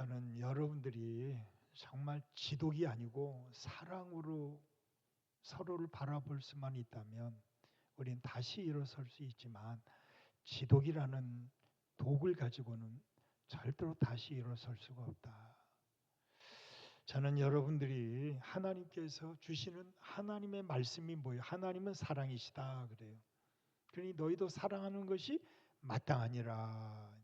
저는 여러분들이 정말 지독이 아니고 사랑으로 서로를 바라볼 수만 있다면 우린 다시 일어설 수 있지만, 지독이라는 독을 가지고는 절대로 다시 일어설 수가 없다. 저는 여러분들이 하나님께서 주시는 하나님의 말씀이 뭐예요? 하나님은 사랑이시다 그래요. 그러니 너희도 사랑하는 것이 마땅하니라.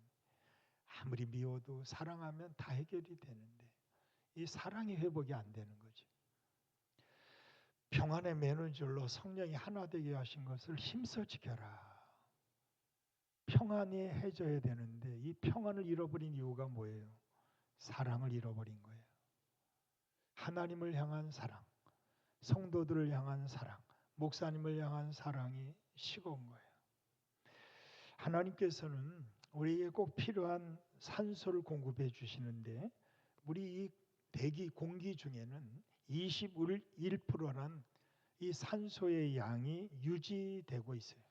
아무리 미워도 사랑하면 다 해결이 되는데 이 사랑이 회복이 안 되는 거지. 평안의 매너줄로 성령이 하나 되게 하신 것을 힘써 지켜라. 평안이 해져야 되는데 이 평안을 잃어버린 이유가 뭐예요? 사랑을 잃어버린 거예요. 하나님을 향한 사랑, 성도들을 향한 사랑, 목사님을 향한 사랑이 식어온 거예요. 하나님께서는 우리에게 꼭 필요한 산소를 공급해 주시는데, 우리 이 대기 공기 중에는 21%란 이 산소의 양이 유지되고 있어요.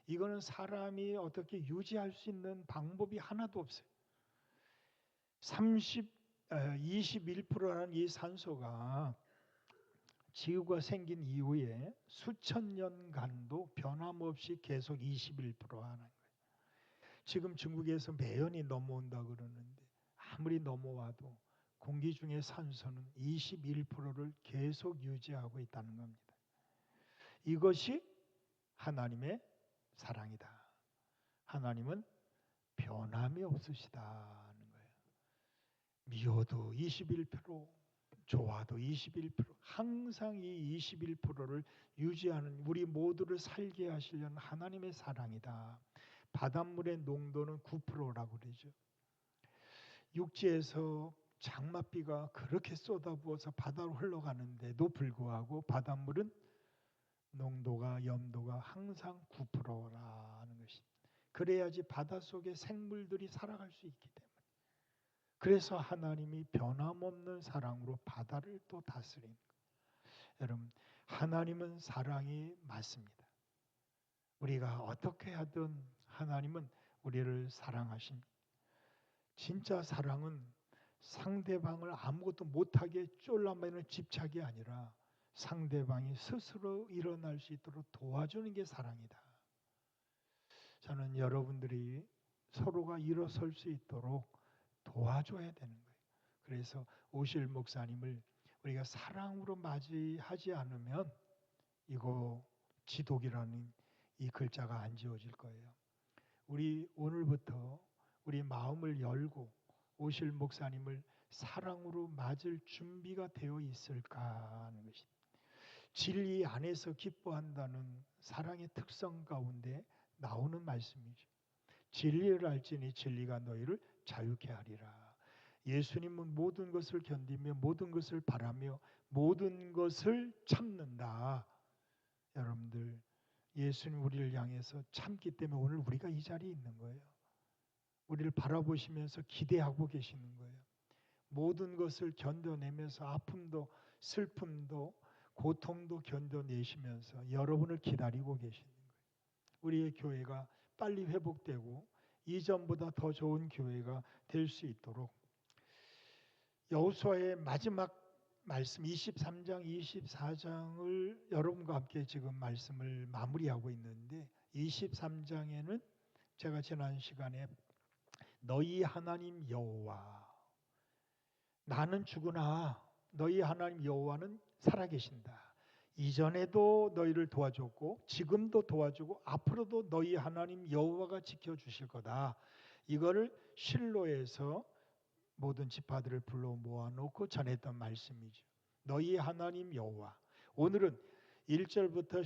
이거는 사람이 어떻게 유지할 수 있는 방법이 하나도 없어요. 21%라는 이 산소가 지구가 생긴 이후에 수천 년간도 변함없이 계속 21% 하는 거예요. 지금 중국에서 매연이 넘어온다 그러는데 아무리 넘어와도 공기 중에 산소는 21%를 계속 유지하고 있다는 겁니다. 이것이 하나님의 사랑이다. 하나님은 변함이 없으시다는 거예요. 미워도 21%, 좋아도 21%, 항상 이 21%를 유지하는, 우리 모두를 살게 하시려는 하나님의 사랑이다. 바닷물의 농도는 9%라고 그러죠. 육지에서 장맛비가 그렇게 쏟아부어서 바다로 흘러가는데도 불구하고 바닷물은 농도가, 염도가 항상 9%라는 것입니다. 그래야지 바닷속의 생물들이 살아갈 수 있기 때문에. 그래서 하나님이 변함없는 사랑으로 바다를 또 다스리는 거예요. 여러분, 하나님은 사랑이 맞습니다. 우리가 어떻게 하든 하나님은 우리를 사랑하십니다. 진짜 사랑은 상대방을 아무것도 못하게 쫄라매는 집착이 아니라 상대방이 스스로 일어날 수 있도록 도와주는 게 사랑이다. 저는 여러분들이 서로가 일어설 수 있도록 도와줘야 되는 거예요. 그래서 오실 목사님을 우리가 사랑으로 맞이하지 않으면 이거 지독이라는 이 글자가 안 지워질 거예요. 우리 오늘부터 우리 마음을 열고 오실 목사님을 사랑으로 맞을 준비가 되어 있을까 하는 것입니다. 진리 안에서 기뻐한다는 사랑의 특성 가운데 나오는 말씀이죠. 진리를 알지니 진리가 너희를 자유케 하리라. 예수님은 모든 것을 견디며 모든 것을 바라며 모든 것을 참는다. 여러분들, 예수님 우리를 향해서 참기 때문에 오늘 우리가 이 자리에 있는 거예요. 우리를 바라보시면서 기대하고 계시는 거예요. 모든 것을 견뎌내면서 아픔도 슬픔도 고통도 견뎌내시면서 여러분을 기다리고 계시는 거예요. 우리의 교회가 빨리 회복되고 이전보다 더 좋은 교회가 될 수 있도록 여호수아의 마지막 말씀 23장 24장을 여러분과 함께 지금 말씀을 마무리하고 있는데, 23장에는 제가 지난 시간에 너희 하나님 여호와, 나는 죽으나 너희 하나님 여호와는 살아계신다. 이전에도 너희를 도와줬고 지금도 도와주고 앞으로도 너희 하나님 여호와가 지켜주실 거다. 이거를 실로에서 모든 지파들을 불러 모아놓고 전했던 말씀이죠. 너희 하나님 여호와. 오늘은 1절부터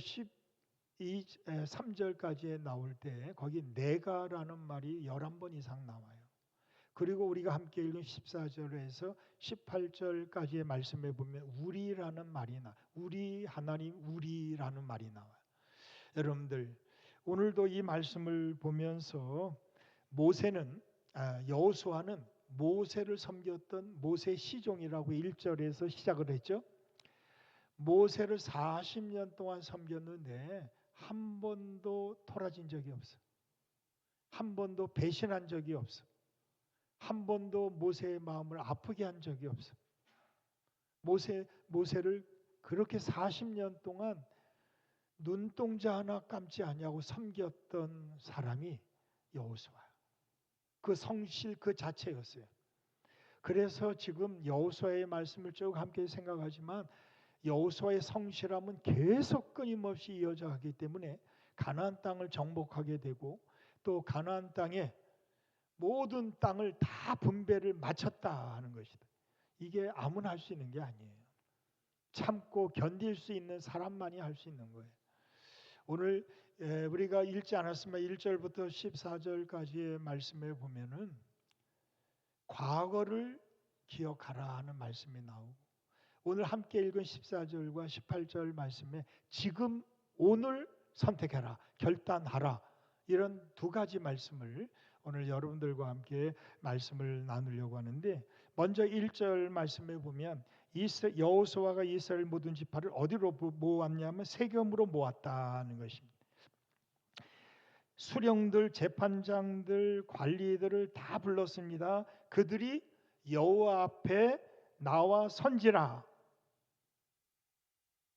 3절까지에 나올 때 거기 내가라는 말이 11번 이상 나와요. 그리고 우리가 함께 읽은 14절에서 18절까지의 말씀에 보면 우리라는 말이 우리 하나님 우리라는 말이 나와요. 여러분들, 오늘도 이 말씀을 보면서 여호수아는 모세를 섬겼던 모세 시종이라고 1절에서 시작을 했죠. 모세를 40년 동안 섬겼는데 한 번도 토라진 적이 없어. 한 번도 배신한 적이 없어. 한 번도 모세의 마음을 아프게 한 적이 없어. 모세를 그렇게 40년 동안 눈동자 하나 감지 아니하고 섬겼던 사람이 여호수아야. 그 성실 그 자체였어요. 그래서 지금 여호수아의 말씀을 쭉 함께 생각하지만 여호수아의 성실함은 계속 끊임없이 이어져 가기 때문에 가나안 땅을 정복하게 되고 또 가나안 땅에 모든 땅을 다 분배를 마쳤다 하는 것이다. 이게 아무나 할 수 있는 게 아니에요. 참고 견딜 수 있는 사람만이 할 수 있는 거예요. 오늘 우리가 읽지 않았으면 1절부터 14절까지의 말씀에 보면은 과거를 기억하라 하는 말씀이 나오고 오늘 함께 읽은 14절과 18절 말씀에 지금 오늘 선택해라, 결단하라 이런 두 가지 말씀을 오늘 여러분들과 함께 말씀을 나누려고 하는데 먼저 1절 말씀에 보면 여호수아가 이스라엘 모든 지파를 어디로 모았냐면 세겜으로 모았다는 것입니다. 수령들, 재판장들, 관리들을 다 불렀습니다. 그들이 여호와 앞에 나와 선지라.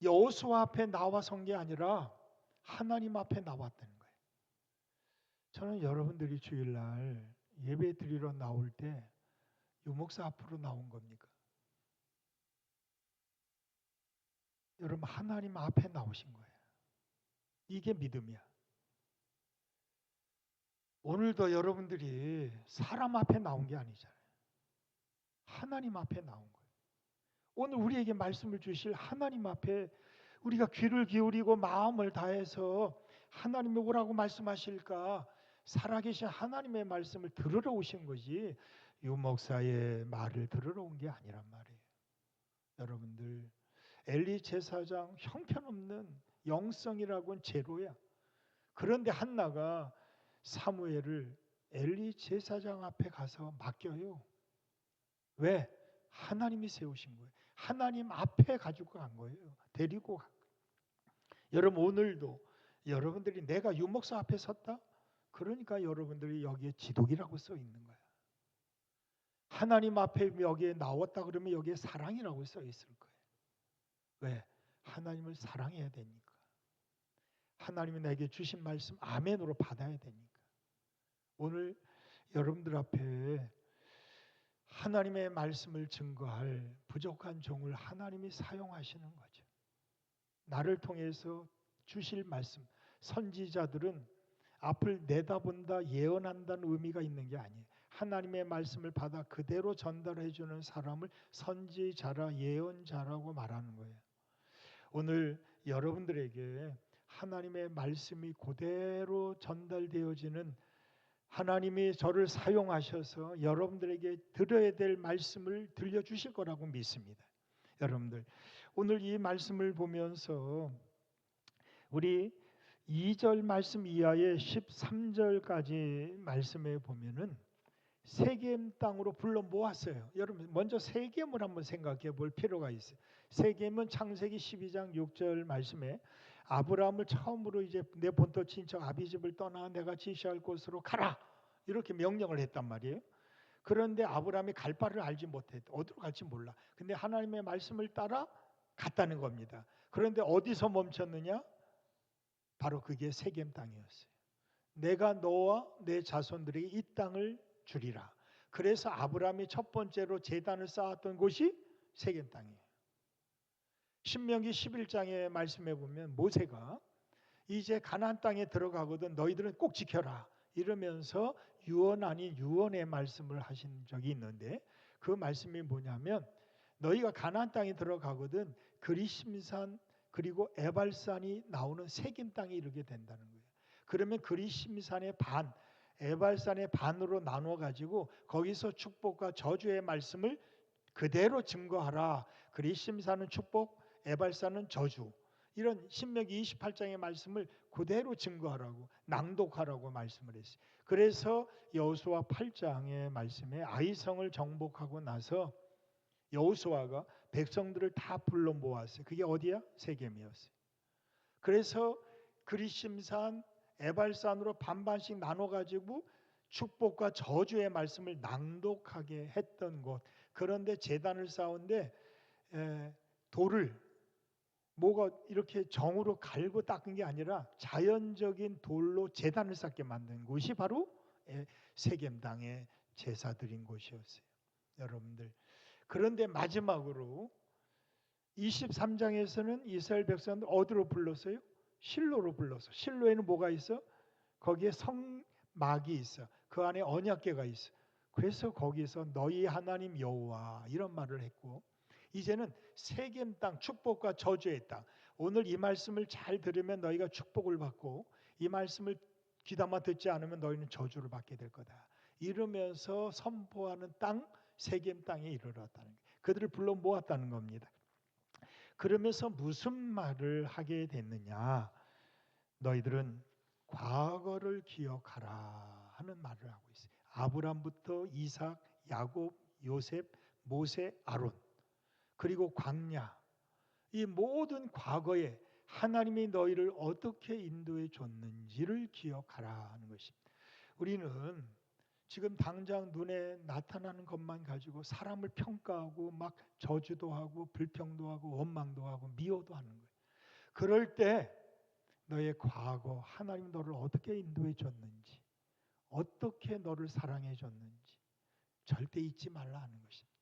여호수아 앞에 나와 선 게 아니라 하나님 앞에 나왔다는 거예요. 저는 여러분들이 주일날 예배 드리러 나올 때 유목사 앞으로 나온 겁니까? 여러분 하나님 앞에 나오신 거예요. 이게 믿음이야. 오늘도 여러분들이 사람 앞에 나온 게 아니잖아요. 하나님 앞에 나온 거예요. 오늘 우리에게 말씀을 주실 하나님 앞에 우리가 귀를 기울이고 마음을 다해서 하나님이 오라고 말씀하실까 살아계신 하나님의 말씀을 들으러 오신 거지 유목사의 말을 들으러 온 게 아니란 말이에요. 여러분들 엘리 제사장 형편없는 영성이라고는 제로야. 그런데 한나가 사무엘을 엘리 제사장 앞에 가서 맡겨요. 왜? 하나님이 세우신 거예요. 하나님 앞에 가지고 간 거예요. 데리고 간 거예요. 여러분 오늘도 여러분들이 내가 유목사 앞에 섰다? 그러니까 여러분들이 여기에 지독이라고 써 있는 거야. 하나님 앞에 여기에 나왔다 그러면 여기에 사랑이라고 써 있을 거예요. 왜? 하나님을 사랑해야 되니까. 하나님이 내게 주신 말씀 아멘으로 받아야 되니까. 오늘 여러분들 앞에 하나님의 말씀을 증거할 부족한 종을 하나님이 사용하시는 거죠. 나를 통해서 주실 말씀, 선지자들은 앞을 내다본다, 예언한다는 의미가 있는 게 아니에요. 하나님의 말씀을 받아 그대로 전달해 주는 사람을 선지자라, 예언자라고 말하는 거예요. 오늘 여러분들에게 하나님의 말씀이 그대로 전달되어지는 하나님이 저를 사용하셔서 여러분들에게 들어야 될 말씀을 들려주실 거라고 믿습니다. 여러분들 오늘 이 말씀을 보면서 우리 2절 말씀 이하의 13절까지 말씀에 보면은 세겜 땅으로 불러 모았어요. 여러분 먼저 세겜을 한번 생각해 볼 필요가 있어요. 세겜은 창세기 12장 6절 말씀에 아브라함을 처음으로 이제 내 본토 친척 아비집을 떠나 내가 지시할 곳으로 가라 이렇게 명령을 했단 말이에요. 그런데 아브라함이 갈 바를 알지 못했다. 어디로 갈지 몰라. 근데 하나님의 말씀을 따라 갔다는 겁니다. 그런데 어디서 멈췄느냐? 바로 그게 세겜 땅이었어요. 내가 너와 내 자손들에게 이 땅을 주리라. 그래서 아브라함이 첫 번째로 제단을 쌓았던 곳이 세겜 땅이에요. 신명기 11장의 말씀에 보면 모세가 이제 가나안 땅에 들어가거든 너희들은 꼭 지켜라 이러면서 유언 아닌 유언의 말씀을 하신 적이 있는데 그 말씀이 뭐냐면 너희가 가나안 땅에 들어가거든 그리심산 그리고 에발산이 나오는 세겜 땅에 이르게 된다는 거예요. 그러면 그리심산의 반, 에발산의 반으로 나눠 가지고 거기서 축복과 저주의 말씀을 그대로 증거하라. 그리심산은 축복, 에발산은 저주. 이런 신명기 28장의 말씀을 그대로 증거하라고 낭독하라고 말씀을 했어요. 그래서 여호수아 8장의 말씀에 아이성을 정복하고 나서 여호수아가 백성들을 다 불러 모았어요. 그게 어디야? 세겜이었어요. 그래서 그리심산, 에발산으로 반반씩 나눠 가지고 축복과 저주의 말씀을 낭독하게 했던 곳. 그런데 제단을 쌓은데 돌을 뭐가 이렇게 정으로 갈고 닦은 게 아니라 자연적인 돌로 제단을 쌓게 만든 곳이 바로 세겜당의 제사 드린 곳이었어요. 여러분들. 그런데 마지막으로 23장에서는 이스라엘 백성들 어디로 불렀어요? 실로로 불렀어. 실로에는 뭐가 있어? 거기에 성막이 있어. 그 안에 언약궤가 있어. 그래서 거기서 너희 하나님 여호와 이런 말을 했고, 이제는 세겜 땅, 축복과 저주의 땅. 오늘 이 말씀을 잘 들으면 너희가 축복을 받고, 이 말씀을 귀담아 듣지 않으면 너희는 저주를 받게 될 거다. 이러면서 선포하는 땅, 세겜 땅에 이르렀다는 거예요. 그들을 불러 모았다는 겁니다. 그러면서 무슨 말을 하게 됐느냐? 너희들은 과거를 기억하라 하는 말을 하고 있어요. 아브람부터 이삭, 야곱, 요셉, 모세, 아론, 그리고 광야, 이 모든 과거에 하나님이 너희를 어떻게 인도해 줬는지를 기억하라 하는 것입니다. 우리는 지금 당장 눈에 나타나는 것만 가지고 사람을 평가하고 막 저주도 하고 불평도 하고 원망도 하고 미워도 하는 거예요. 그럴 때 너의 과거, 하나님 너를 어떻게 인도해 줬는지, 어떻게 너를 사랑해 줬는지 절대 잊지 말라 하는 것입니다.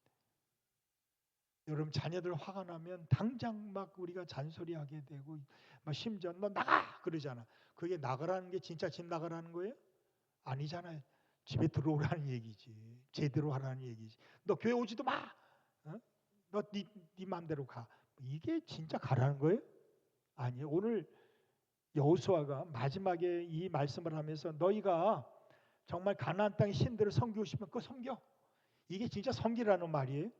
여러분, 자녀들 화가 나면 당장 막 우리가 잔소리하게 되고 막 심지어 너 나가 그러잖아. 그게 나가라는 게 진짜 집 나가라는 거예요? 아니잖아요. 집에 들어오라는 얘기지. 제대로 하라는 얘기지. 너 교회 오지도 마. 어? 너 네 맘대로 가. 이게 진짜 가라는 거예요? 아니에요. 오늘 여호수아가 마지막에 이 말씀을 하면서 너희가 정말 가나안 땅의 신들을 섬기고 싶으면 그거 섬겨. 이게 진짜 섬기라는 말이에요?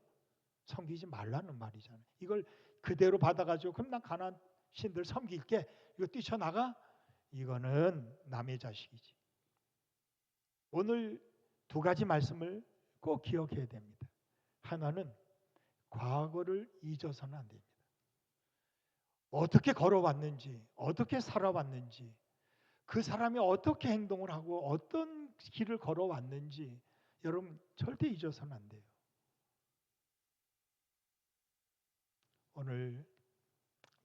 섬기지 말라는 말이잖아요. 이걸 그대로 받아가지고 그럼 난 가나안 신들 섬길게. 이거 뛰쳐나가? 이거는 남의 자식이지. 오늘 두 가지 말씀을 꼭 기억해야 됩니다. 하나는 과거를 잊어서는 안 됩니다. 어떻게 걸어왔는지, 어떻게 살아왔는지, 그 사람이 어떻게 행동을 하고 어떤 길을 걸어왔는지 여러분 절대 잊어서는 안 돼요. 오늘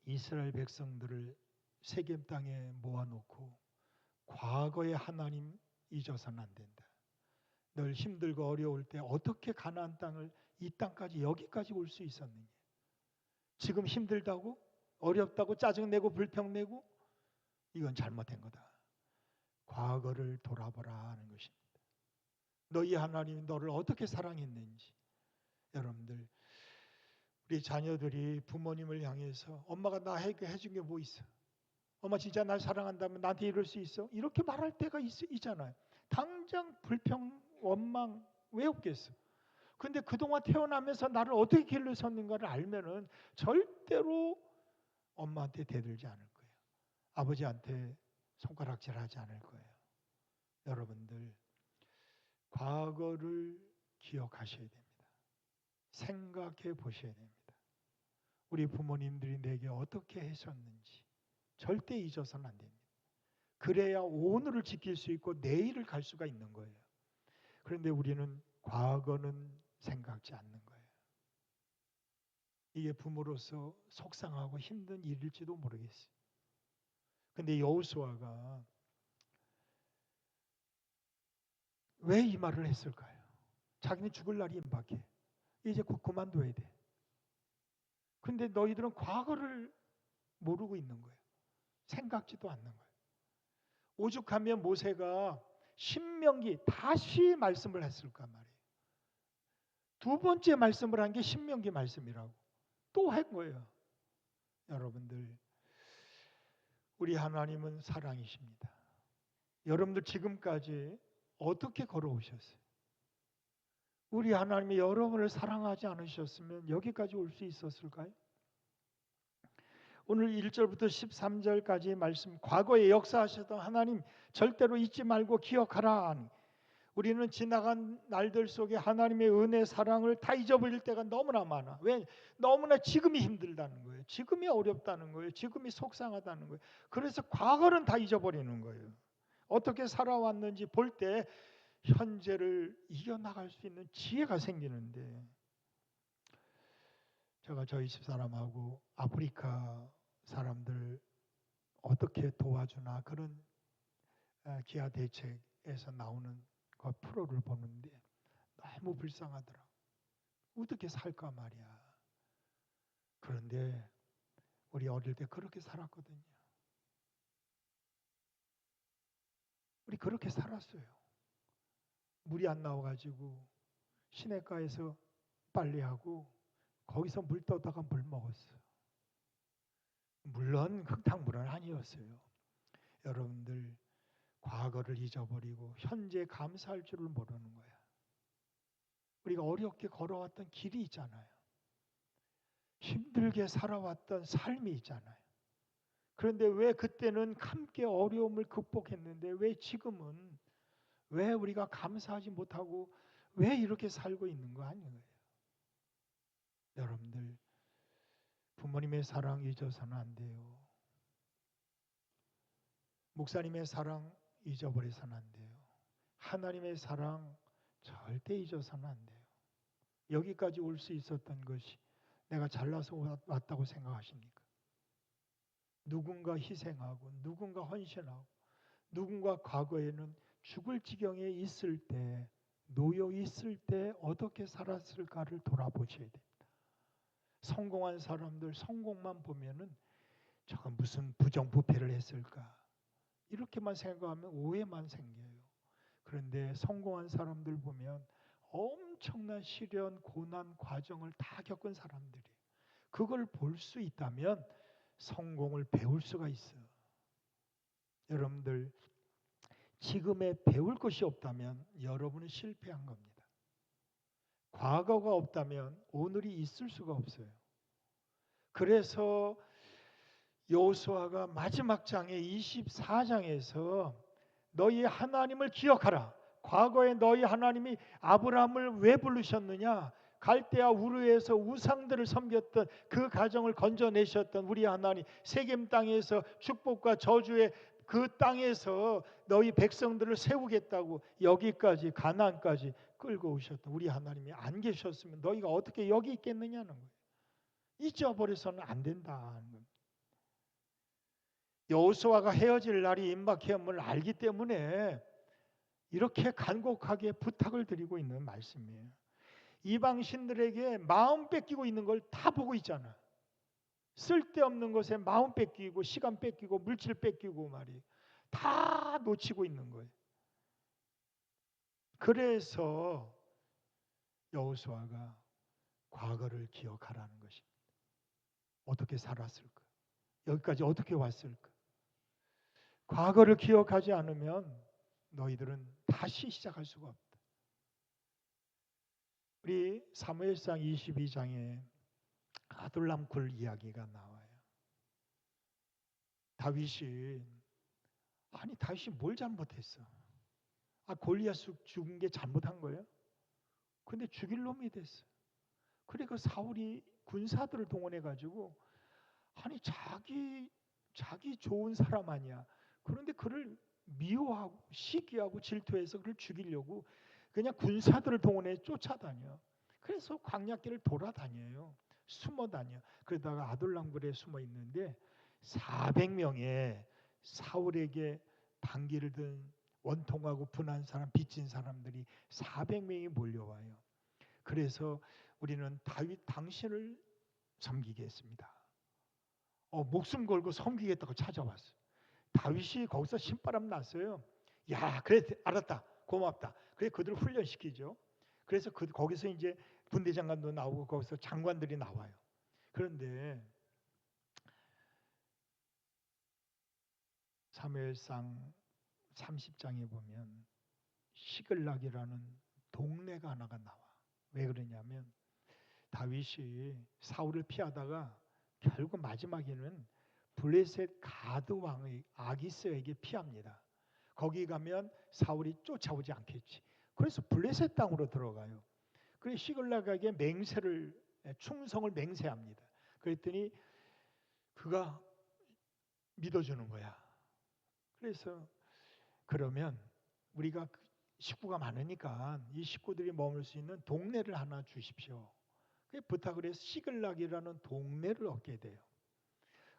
이스라엘 백성들을 세겜 땅에 모아놓고 과거의 하나님 잊어서는 안 된다. 늘 힘들고 어려울 때 어떻게 가나안 땅을 이 땅까지 여기까지 올 수 있었느냐. 지금 힘들다고 어렵다고 짜증내고 불평내고 이건 잘못된 거다. 과거를 돌아보라 하는 것입니다. 너희 하나님이 너를 어떻게 사랑했는지. 여러분들 우리 자녀들이 부모님을 향해서 엄마가 나 해준 게 뭐 있어? 엄마 진짜 날 사랑한다면 나한테 이럴 수 있어? 이렇게 말할 때가 있잖아요. 당장 불평, 원망 왜 없겠어? 근데 그동안 태어나면서 나를 어떻게 길러섰는가를 알면은 절대로 엄마한테 대들지 않을 거예요. 아버지한테 손가락질하지 않을 거예요. 여러분들 과거를 기억하셔야 됩니다. 생각해 보셔야 됩니다. 우리 부모님들이 내게 어떻게 했었는지 절대 잊어서는 안 됩니다. 그래야 오늘을 지킬 수 있고 내일을 갈 수가 있는 거예요. 그런데 우리는 과거는 생각지 않는 거예요. 이게 부모로서 속상하고 힘든 일일지도 모르겠어요. 근데 여호수아가 왜 이 말을 했을까요? 자기는 죽을 날이 임박해. 이제 곧 그만둬야 돼. 근데 너희들은 과거를 모르고 있는 거예요. 생각지도 않는 거예요. 오죽하면 모세가 신명기 다시 말씀을 했을까 말이에요. 두 번째 말씀을 한 게 신명기 말씀이라고. 또 한 거예요. 여러분들 우리 하나님은 사랑이십니다. 여러분들 지금까지 어떻게 걸어오셨어요? 우리 하나님이 여러분을 사랑하지 않으셨으면 여기까지 올 수 있었을까요? 오늘 1절부터 13절까지의 말씀, 과거에 역사하셨던 하나님 절대로 잊지 말고 기억하라. 우리는 지나간 날들 속에 하나님의 은혜, 사랑을 다 잊어버릴 때가 너무나 많아. 왜? 너무나 지금이 힘들다는 거예요. 지금이 어렵다는 거예요. 지금이 속상하다는 거예요. 그래서 과거는 다 잊어버리는 거예요. 어떻게 살아왔는지 볼 때 현재를 이겨나갈 수 있는 지혜가 생기는데, 제가 저희 집사람하고 아프리카 사람들 어떻게 도와주나 그런 기아 대책에서 나오는 그 프로를 보는데 너무 불쌍하더라. 어떻게 살까 말이야. 그런데 우리 어릴 때 그렇게 살았거든요. 우리 그렇게 살았어요. 물이 안 나와가지고 시내가에서 빨래하고 거기서 물 떠다가 물 먹었어요. 물론 흙탕물은 아니었어요. 여러분들 과거를 잊어버리고 현재 감사할 줄을 모르는 거야. 우리가 어렵게 걸어왔던 길이 있잖아요. 힘들게 살아왔던 삶이 있잖아요. 그런데 왜 그때는 함께 어려움을 극복했는데 왜 지금은 왜 우리가 감사하지 못하고 왜 이렇게 살고 있는 거 아니에요? 여러분들 부모님의 사랑 잊어서는 안 돼요. 목사님의 사랑 잊어버려서는 안 돼요. 하나님의 사랑 절대 잊어서는 안 돼요. 여기까지 올 수 있었던 것이 내가 잘나서 왔다고 생각하십니까? 누군가 희생하고 누군가 헌신하고 누군가 과거에는 죽을 지경에 있을 때 놓여 있을 때 어떻게 살았을까를 돌아보셔야 됩니다. 성공한 사람들 성공만 보면은 저가 무슨 부정부패를 했을까 이렇게만 생각하면 오해만 생겨요. 그런데 성공한 사람들 보면 엄청난 시련, 고난, 과정을 다 겪은 사람들이 그걸 볼 수 있다면 성공을 배울 수가 있어요. 여러분들 지금에 배울 것이 없다면 여러분은 실패한 겁니다. 과거가 없다면 오늘이 있을 수가 없어요. 그래서 여호수아가 마지막 장에 24장에서 너희 하나님을 기억하라. 과거에 너희 하나님이 아브라함을 왜 부르셨느냐? 갈대아 우르에서 우상들을 섬겼던 그 가정을 건져내셨던 우리 하나님, 세겜 땅에서 축복과 저주의 그 땅에서 너희 백성들을 세우겠다고 여기까지 가나안까지 끌고 오셨던 우리 하나님이 안 계셨으면 너희가 어떻게 여기 있겠느냐는 거예요. 잊어버려서는 안 된다는 겁니다. 여호수아가 헤어질 날이 임박했음을 알기 때문에 이렇게 간곡하게 부탁을 드리고 있는 말씀이에요. 이방 신들에게 마음 뺏기고 있는 걸 다 보고 있잖아. 쓸데없는 것에 마음 뺏기고 시간 뺏기고 물질 뺏기고 말이에요. 다 놓치고 있는 거예요. 그래서 여호수아가 과거를 기억하라는 것입니다. 어떻게 살았을까? 여기까지 어떻게 왔을까? 과거를 기억하지 않으면 너희들은 다시 시작할 수가 없다. 우리 사무엘상 22장에 아둘람 굴 이야기가 나와요. 다윗이 뭘 잘못했어? 골리앗 죽은 게 잘못한 거예요? 근데 죽일 놈이 됐어. 그러니까 사울이 군사들을 동원해 가지고 자기 좋은 사람 아니야. 그런데 그를 미워하고 시기하고 질투해서 그를 죽이려고 그냥 군사들을 동원해 쫓아다녀. 그래서 광야길을 돌아다녀요. 숨어 다녀. 그러다가 아둘람굴에 숨어 있는데 400명의 사울에게 반기를 든 원통하고 분한 사람, 빚진 사람들이 400명이 몰려와요. 그래서 우리는 다윗 당신을 섬기겠습니다. 목숨 걸고 섬기겠다고 찾아왔어요. 다윗이 거기서 신바람 났어요. 야, 그래 알았다. 고맙다. 그래 그들을 훈련시키죠. 그래서 거기서 이제 군대장관도 나오고 거기서 장관들이 나와요. 그런데 사무엘상 30장에 보면 시글락이라는 동네가 하나가 나와. 왜 그러냐면 다윗이 사울을 피하다가 결국 마지막에는 블레셋 가드 왕의 아기스에게 피합니다. 거기 가면 사울이 쫓아오지 않겠지. 그래서 블레셋 땅으로 들어가요. 그래서 시글락에게 충성을 맹세합니다. 그랬더니 그가 믿어주는 거야. 그래서 그러면 우리가 식구가 많으니까 이 식구들이 머물 수 있는 동네를 하나 주십시오. 부탁을 해서 시글락이라는 동네를 얻게 돼요.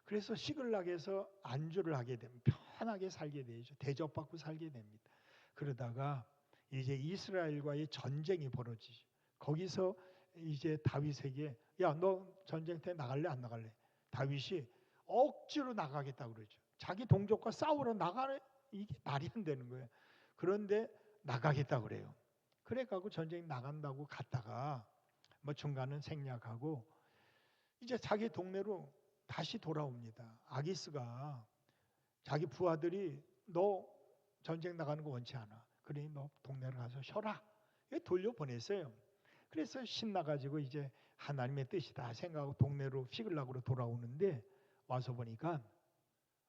그래서 시글락에서 안주를 하게 되면 편하게 살게 되죠. 대접받고 살게 됩니다. 그러다가 이제 이스라엘과의 전쟁이 벌어지죠. 거기서 이제 다윗에게 야, 너 전쟁터에 나갈래 안 나갈래? 다윗이 억지로 나가겠다 그러죠. 자기 동족과 싸우러 나가래? 이게 말이 안 되는 거예요. 그런데 나가겠다 그래요. 그래 갖고 전쟁 나간다고 갔다가 뭐 중간은 생략하고 이제 자기 동네로 다시 돌아옵니다. 아기스가 자기 부하들이 너 전쟁 나가는 거 원치 않아. 그러니 너 동네로 가서 쉬어라. 돌려보냈어요. 그래서 신나가지고 이제 하나님의 뜻이다 생각하고 동네로 시글락으로 돌아오는데 와서 보니까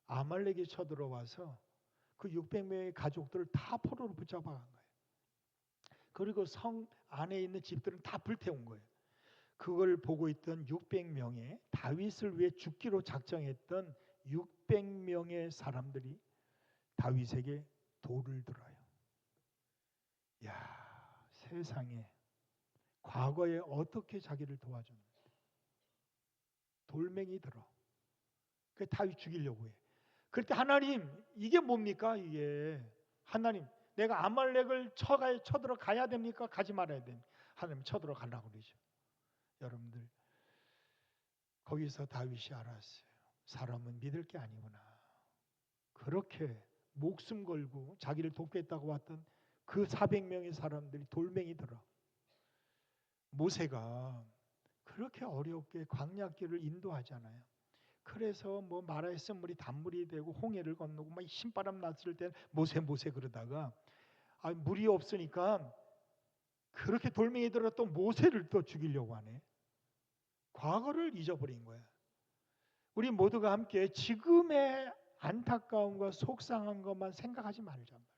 아말렉이 쳐들어와서 그 600명의 가족들을 다 포로로 붙잡아 간 거예요. 그리고 성 안에 있는 집들은 다 불태운 거예요. 그걸 보고 있던 600명의 다윗을 위해 죽기로 작정했던 600명의 사람들이 다윗에게 돌을 들어요. 야, 세상에 과거에 어떻게 자기를 도와줬는데 돌멩이 들어. 그 다윗 죽이려고 해. 그럴 때 하나님 이게 뭡니까 이게? 하나님 내가 아말렉을 쳐들어 가야 됩니까? 가지 말아야 됩니까? 하나님 쳐들어 가려고 그러죠. 여러분들 거기서 다윗이 알았어요. 사람은 믿을 게 아니구나. 그렇게 목숨 걸고 자기를 돕겠다고 왔던 그 400명의 사람들이 돌멩이 들어. 모세가 그렇게 어렵게 광야길을 인도하잖아요. 그래서 뭐 마라의 쓴물이 단물이 되고 홍해를 건너고 막 신바람 났을 때 모세 그러다가 물이 없으니까 그렇게 돌멩이 들어 또 모세를 또 죽이려고 하네. 과거를 잊어버린 거야. 우리 모두가 함께 지금의 안타까움과 속상한 것만 생각하지 말자 말이에요.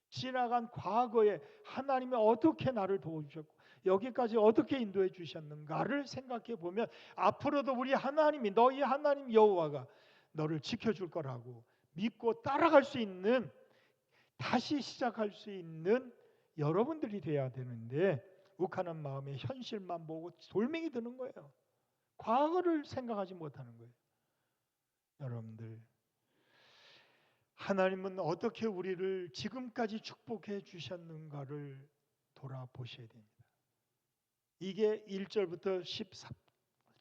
지나간 과거에 하나님이 어떻게 나를 도와주셨고 여기까지 어떻게 인도해 주셨는가를 생각해 보면 앞으로도 우리 하나님이 너희 하나님 여호와가 너를 지켜줄 거라고 믿고 따라갈 수 있는 다시 시작할 수 있는 여러분들이 돼야 되는데 욱하는 마음에 현실만 보고 돌멩이 드는 거예요. 과거를 생각하지 못하는 거예요. 여러분들 하나님은 어떻게 우리를 지금까지 축복해 주셨는가를 돌아보셔야 됩니다. 이게 1절부터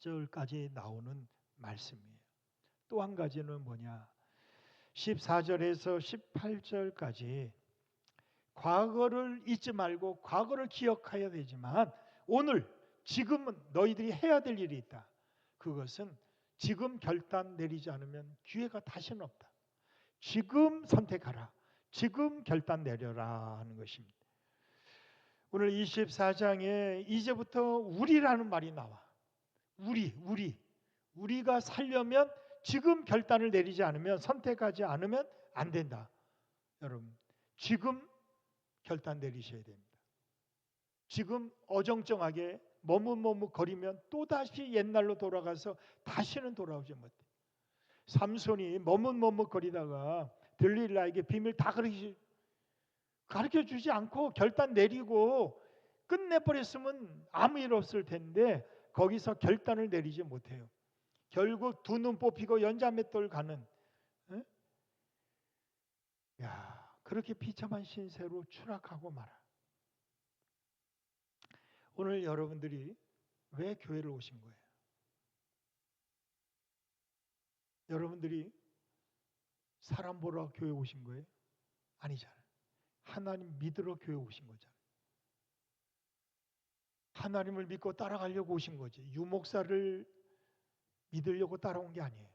14절까지 나오는 말씀이에요. 또 한 가지는 뭐냐? 14절에서 18절까지 과거를 잊지 말고 과거를 기억해야 되지만 오늘 지금은 너희들이 해야 될 일이 있다. 그것은 지금 결단 내리지 않으면 기회가 다시는 없다. 지금 선택하라. 지금 결단 내려라 하는 것입니다. 오늘 24장에 이제부터 우리라는 말이 나와. 우리가 살려면 지금 결단을 내리지 않으면 선택하지 않으면 안 된다. 여러분 지금 결단 내리셔야 됩니다. 지금 어정쩡하게 머뭇거리면 또다시 옛날로 돌아가서 다시는 돌아오지 못해. 삼손이 머뭇거리다가 들릴라에게 비밀 다 가르쳐주지 않고 결단 내리고 끝내버렸으면 아무 일 없을 텐데 거기서 결단을 내리지 못해요. 결국 두 눈 뽑히고 연자맷돌 가는 그렇게 비참한 신세로 추락하고 말아. 오늘 여러분들이 왜 교회를 오신 거예요? 여러분들이 사람 보러 교회 오신 거예요? 아니잖아요. 하나님 믿으러 교회 오신 거잖아요. 하나님을 믿고 따라가려고 오신 거지. 유목사를 믿으려고 따라온 게 아니에요.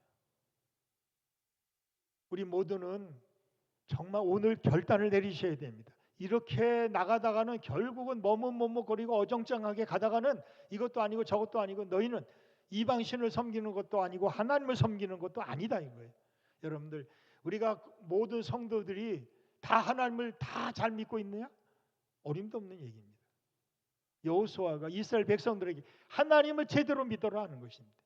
우리 모두는 정말 오늘 결단을 내리셔야 됩니다. 이렇게 나가다가는 결국은 머뭇거리고 어정쩡하게 가다가는 이것도 아니고 저것도 아니고 너희는 이방신을 섬기는 것도 아니고 하나님을 섬기는 것도 아니다 이거예요. 여러분들 우리가 모든 성도들이 다 하나님을 다 잘 믿고 있느냐? 어림도 없는 얘기입니다. 여호수아가 이스라엘 백성들에게 하나님을 제대로 믿어라 하는 것입니다.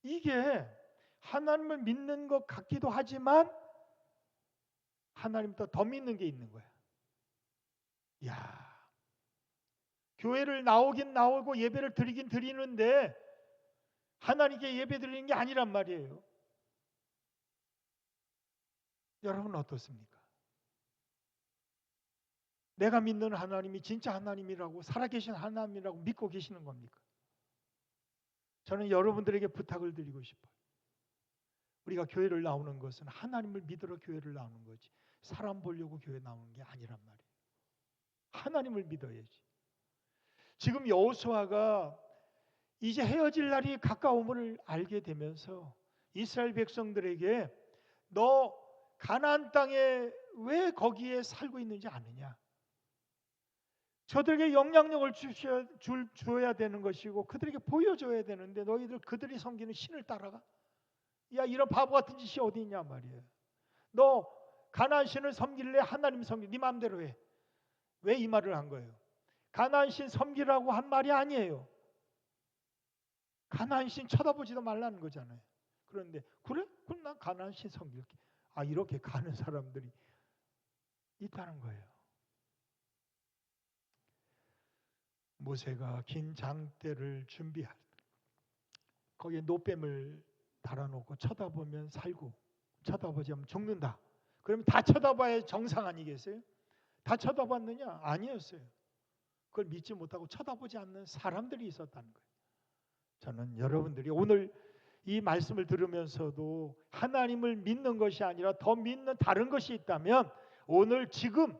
이게 하나님을 믿는 것 같기도 하지만 하나님보다 더 믿는 게 있는 거야. 야, 교회를 나오긴 나오고 예배를 드리긴 드리는데 하나님께 예배 드리는 게 아니란 말이에요. 여러분 어떻습니까? 내가 믿는 하나님이 진짜 하나님이라고, 살아계신 하나님이라고 믿고 계시는 겁니까? 저는 여러분들에게 부탁을 드리고 싶어요. 우리가 교회를 나오는 것은 하나님을 믿으러 교회를 나오는 거지, 사람 보려고 교회 나오는 게 아니란 말이에요. 하나님을 믿어야지. 지금 여호수아가 이제 헤어질 날이 가까움을 알게 되면서 이스라엘 백성들에게 너 가나안 땅에 왜 거기에 살고 있는지 아느냐? 저들에게 영향력을 줘야 되는 것이고 그들에게 보여줘야 되는데 너희들 그들이 섬기는 신을 따라가? 야, 이런 바보 같은 짓이 어디 있냐 말이에요. 너 가나안 신을 섬길래 하나님 섬기 네 마음대로 해. 왜 이 말을 한 거예요? 가나안 신 섬기라고 한 말이 아니에요. 가나안 신 쳐다보지도 말라는 거잖아요. 그런데 그래? 그럼 난 가나안 신 섬길게. 아, 이렇게 가는 사람들이 있다는 거예요. 모세가 긴 장대를 준비할 때 거기에 노뱀을 달아놓고 쳐다보면 살고 쳐다보지 않으면 죽는다. 그러면 다 쳐다봐야 정상 아니겠어요? 다 쳐다봤느냐? 아니었어요. 그걸 믿지 못하고 쳐다보지 않는 사람들이 있었다는 거예요. 저는 여러분들이 오늘 이 말씀을 들으면서도 하나님을 믿는 것이 아니라 더 믿는 다른 것이 있다면 오늘 지금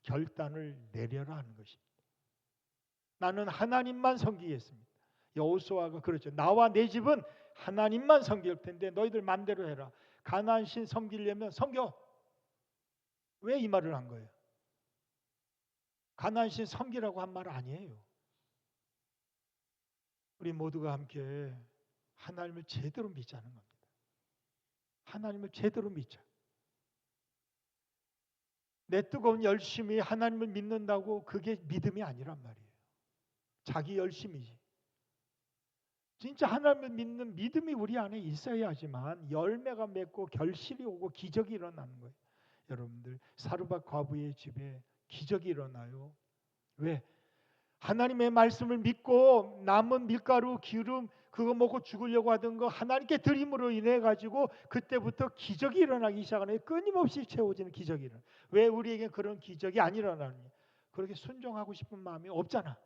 결단을 내려라 하는 것입니다. 나는 하나님만 섬기겠습니다. 여호수아가 그렇죠. 나와 내 집은 하나님만 섬길 텐데 너희들 맘대로 해라. 가나안 신 섬기려면 섬겨. 왜 이 말을 한 거예요? 가나안 신 섬기라고 한 말 아니에요. 우리 모두가 함께 하나님을 제대로 믿자는 겁니다. 하나님을 제대로 믿자. 내 뜨거운 열심이 하나님을 믿는다고 그게 믿음이 아니란 말이에요. 자기 열심이지. 진짜 하나님을 믿는 믿음이 우리 안에 있어야지만 열매가 맺고 결실이 오고 기적이 일어나는 거예요. 여러분들 사르밧 과부의 집에 기적이 일어나요. 왜? 하나님의 말씀을 믿고 남은 밀가루, 기름 그거 먹고 죽으려고 하던 거 하나님께 드림으로 인해 가지고 그때부터 기적이 일어나기 시작하는 거예요. 끊임없이 채워지는 기적이 일어나요. 왜 우리에게 그런 기적이 안 일어나느냐? 그렇게 순종하고 싶은 마음이 없잖아.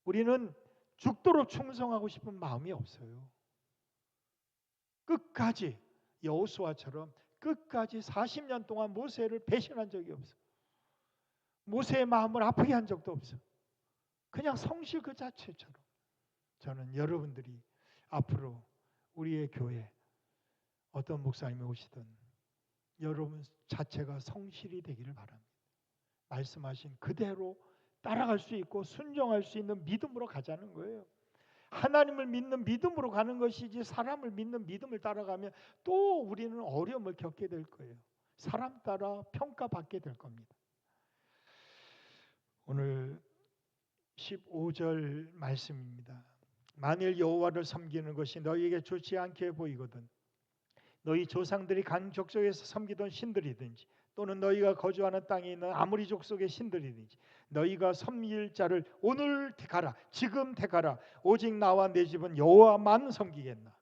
우리는 죽도록 충성하고 싶은 마음이 없어요. 끝까지 여호수아처럼 끝까지 40년 동안 모세를 배신한 적이 없어. 모세의 마음을 아프게 한 적도 없어. 그냥 성실 그 자체처럼. 저는 여러분들이 앞으로 우리의 교회 어떤 목사님이 오시든 여러분 자체가 성실이 되기를 바랍니다. 말씀하신 그대로 따라갈 수 있고 순종할 수 있는 믿음으로 가자는 거예요. 하나님을 믿는 믿음으로 가는 것이지 사람을 믿는 믿음을 따라가면 또 우리는 어려움을 겪게 될 거예요. 사람 따라 평가받게 될 겁니다. 오늘 15절 말씀입니다. 만일 여호와를 섬기는 것이 너희에게 좋지 않게 보이거든 너희 조상들이 간 족속에서 섬기던 신들이든지 또는 너희가 거주하는 땅에 있는 아무리 족속의 신들이든지 너희가 섬길 자를 오늘 택하라. 지금 택하라. 오직 나와 내 집은 여호와만 섬기겠나.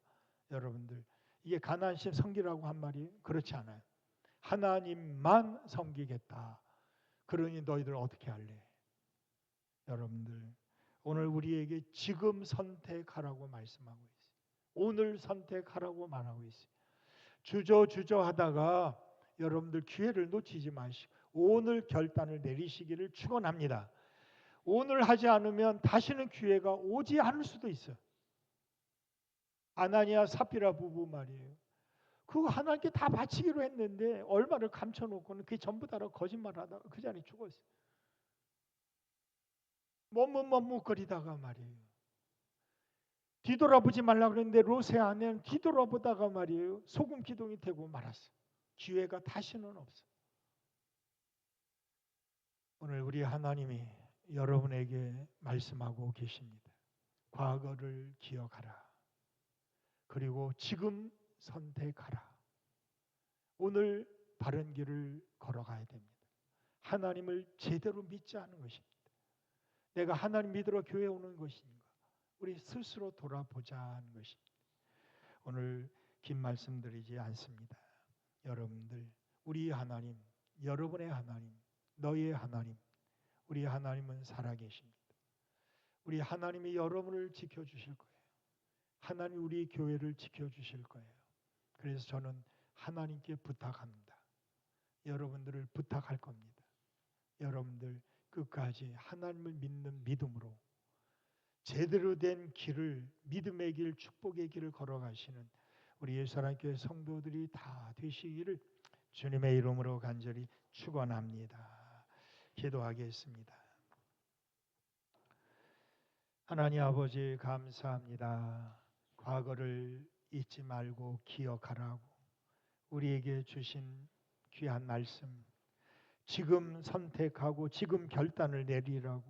여러분들 이게 가나안 신 섬기라고 한 말이 그렇지 않아요. 하나님만 섬기겠다. 그러니 너희들 어떻게 할래? 여러분들 오늘 우리에게 지금 선택하라고 말씀하고 있어요. 오늘 선택하라고 말하고 있어요. 주저주저 하다가 여러분들 기회를 놓치지 마시고 오늘 결단을 내리시기를 축원합니다. 오늘 하지 않으면 다시는 기회가 오지 않을 수도 있어요. 아나니아 삽비라 부부 말이에요. 그거 하나님께 다 바치기로 했는데 얼마를 감춰놓고는 그게 전부 다라고 거짓말하다가 그 자리에 죽었어요. 머뭇머뭇거리다가 말이에요. 뒤돌아보지 말라 그랬는데 롯의 아내는 뒤돌아보다가 말이에요. 소금 기둥이 되고 말았어. 기회가 다시는 없어. 오늘 우리 하나님이 여러분에게 말씀하고 계십니다. 과거를 기억하라. 그리고 지금 선택하라. 오늘 바른 길을 걸어가야 됩니다. 하나님을 제대로 믿지 않은 것입니다. 내가 하나님 믿으러 교회 오는 것인가? 우리 스스로 돌아보자 하는 것입니다. 오늘 긴 말씀 드리지 않습니다. 여러분들, 우리 하나님, 여러분의 하나님, 너희의 하나님, 우리 하나님은 살아계십니다. 우리 하나님이 여러분을 지켜주실 거예요. 하나님 우리 교회를 지켜주실 거예요. 그래서 저는 하나님께 부탁합니다. 여러분들을 부탁할 겁니다. 여러분들 끝까지 하나님을 믿는 믿음으로 제대로 된 길을, 믿음의 길, 축복의 길을 걸어가시는 우리 예수사랑교회 성도들이 다 되시기를 주님의 이름으로 간절히 축원합니다. 기도하겠습니다. 하나님 아버지 감사합니다. 과거를 잊지 말고 기억하라고 우리에게 주신 귀한 말씀, 지금 선택하고 지금 결단을 내리라고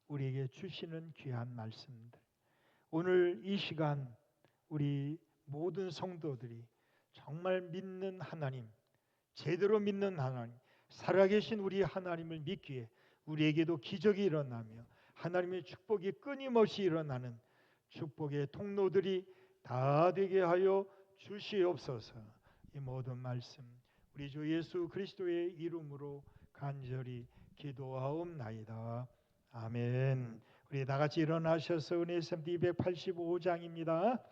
우리에게 주시는 귀한 말씀들, 오늘 이 시간 우리 모든 성도들이 정말 믿는 하나님, 제대로 믿는 하나님, 살아계신 우리 하나님을 믿기에 우리에게도 기적이 일어나며 하나님의 축복이 끊임없이 일어나는 축복의 통로들이 다 되게 하여 주시옵소서. 이 모든 말씀 우리 주 예수 그리스도의 이름으로 간절히 기도하옵나이다. 아멘. 우리 다 같이 일어나셔서 은혜 샘 285장입니다.